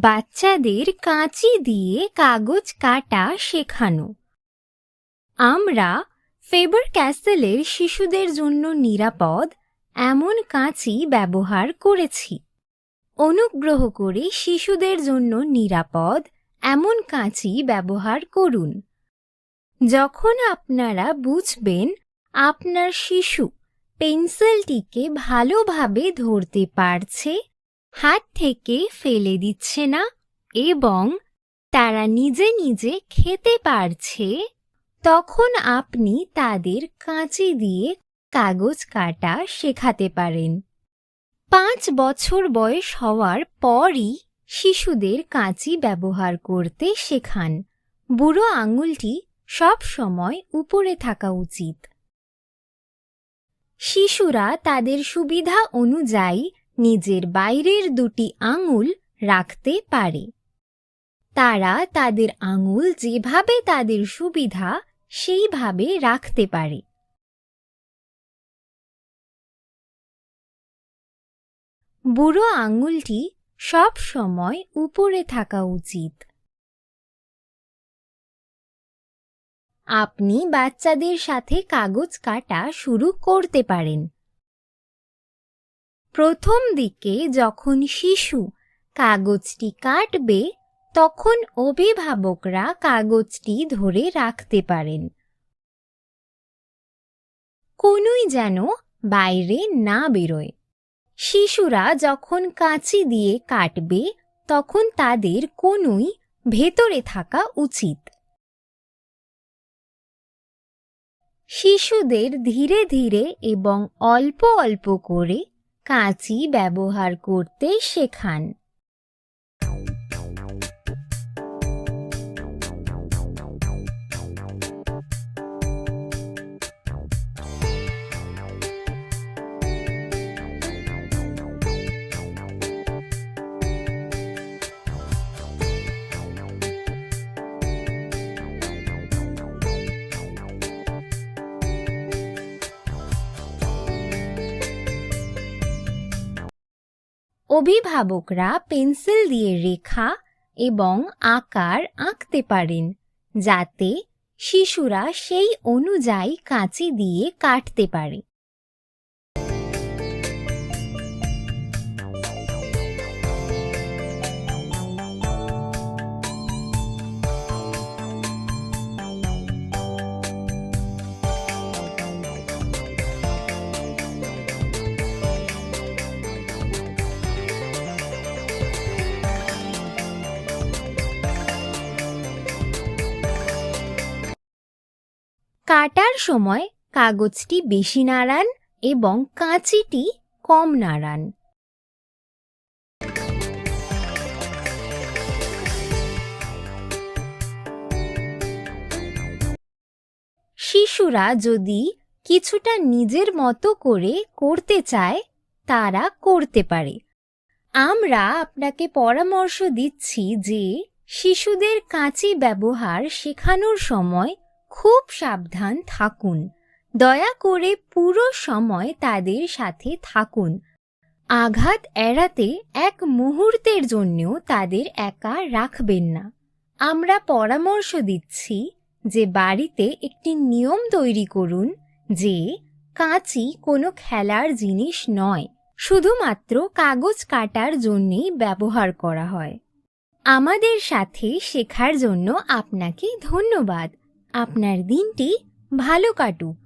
বাচ্চাদের কাঁচি দিয়ে কাগজ কাটা শেখানো। আমরা ফেবার ক্যাসেলের শিশুদের জন্য নিরাপদ এমন কাঁচি ব্যবহার করেছি। অনুগ্রহ করে শিশুদের জন্য নিরাপদ এমন কাঁচি ব্যবহার করুন। যখন আপনারা বুঝবেন আপনার শিশু পেন্সিলটিকে ভালোভাবে ধরতে পারছে, হাত থেকে ফেলে দিচ্ছে না এবং তারা নিজে নিজে খেতে পারছে, তখন আপনি তাদের কাঁচি দিয়ে কাগজ কাটা শেখাতে পারেন। 5 বছর বয়স হওয়ার পরই শিশুদের কাঁচি ব্যবহার করতে শেখান। বুড়ো আঙুলটি সব সময় উপরে থাকা উচিত। শিশুরা তাদের সুবিধা অনুযায়ী নিজের বাইরের 2টি আঙুল রাখতে পারে। তারা তাদের আঙুল যেভাবে তাদের সুবিধা সেইভাবে রাখতে পারে। বুড়ো আঙুলটি সব সময় উপরে থাকা উচিত। আপনি বাচ্চাদের সাথে কাগজ কাটা শুরু করতে পারেন। প্রথম দিকে যখন শিশু কাগজটি কাটবে, তখন অভিভাবকরা কাগজটি ধরে রাখতে পারেন। কোনোই যেন বাইরে না বেরোয়। শিশুরা যখন কাঁচি দিয়ে কাটবে, তখন তাদের কোনোই ভেতরে থাকা উচিত। শিশুদের ধীরে ধীরে এবং অল্প অল্প করে কাঁচি ব্যবহার করতে শেখান। অভিভাবকরা পেন্সিল দিয়ে রেখা এবং আকার আঁকতে পারেন, যাতে শিশুরা সেই অনুযায়ী কাঁচি দিয়ে কাটতে পারে। কাটার সময় কাগজটি বেশি নাড়ান এবং কাঁচিটি কম নাড়ান। শিশুরা যদি কিছুটা নিজের মতো করে করতে চায়, তারা করতে পারে। আমরা আপনাকে পরামর্শ দিচ্ছি যে শিশুদের কাঁচি ব্যবহার শেখানোর সময় খুব সাবধান থাকুন। দয়া করে পুরো সময় তাদের সাথে থাকুন। আঘাত এড়াতে এক মুহূর্তের জন্যও তাদের একা রাখবেন না। আমরা পরামর্শ দিচ্ছি যে বাড়িতে একটি নিয়ম তৈরি করুন যে কাঁচি কোনো খেলার জিনিস নয়, শুধুমাত্র কাগজ কাটার জন্যেই ব্যবহার করা হয়। আমাদের সাথে শেখার জন্য আপনাকে ধন্যবাদ। আপনার দিনটি ভালো কাটুক।